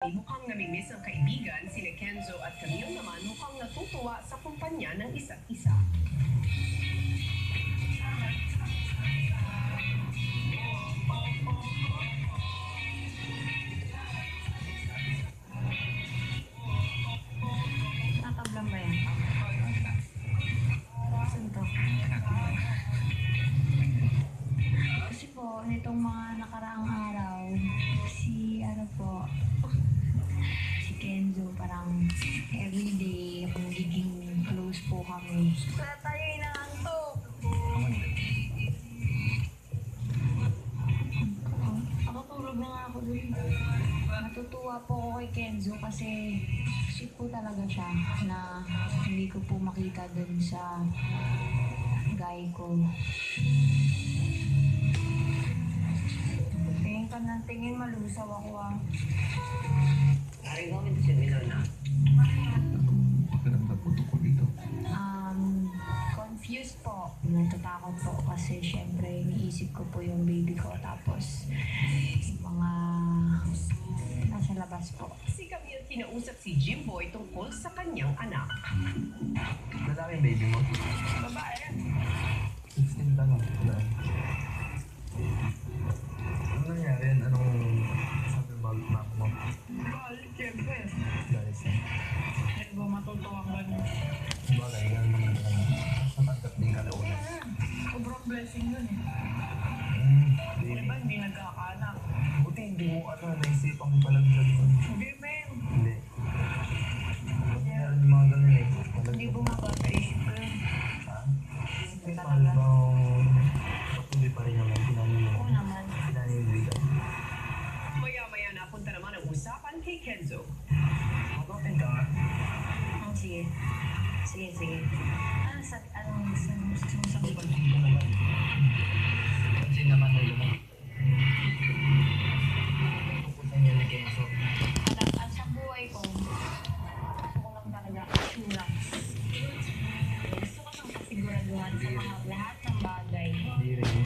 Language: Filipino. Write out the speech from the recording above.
Mukhang namimiss ang kaibigan, sina Kenzo at Camille naman mukhang natutuwa sa kumpanya ng isa't isa. Nakablang ba yan? Saan to? Kasi po, nitong mga nakaraang araw, si Kenzo, parang everyday, magiging close po kami. Wala tayo inaantok. Ako tulog na nga ako dun. Natutuwa po ako kay Kenzo kasi sweet po talaga siya na hindi ko po makita dun sa guy ko. Tingin ka ng tingin, malusaw ako ah. Hari ko, minto siya nilaw na. Pakiramdam po tungkol dito. Confused po. Natatakot po kasi syempre iniisip ko po yung baby ko tapos yung mga nasa labas po. Si Camille kinausap si Jimboy tungkol sa kanyang anak. Lalaki yung baby mo? Babae. 16 pa lang. Ano nangyari? Anong sabi mo mama mo? Balik, siyempre. Guys, Hindi ba matutuwa ka niya? bagay nga naman ka na. Natanggap din ka launa. Sobrang blessing yun eh. Baby. Diba hindi nagkakaanak? Buti hindi mo naisipan mo palang gano'n. Hindi, men. Hindi. Meron yung mga ganun eh. Hindi bumaba sa isip ko yun. Ha? Hindi pa patuloy pa rin naman. Oo naman. Pinaninindigan. Maya-maya napunta naman ang usapan kay Kenzo. Mag-open ka nga. Sige. Sige. Anong gusto mo sabihin? Pansin ko naman. Pansin naman na yun. Tukusan niya na Kenzo. At sa buhay ko, gusto ko lang talaga assurance. Gusto ko lang kasiguraduhan sa mga lahat ng bagay. Hindi rin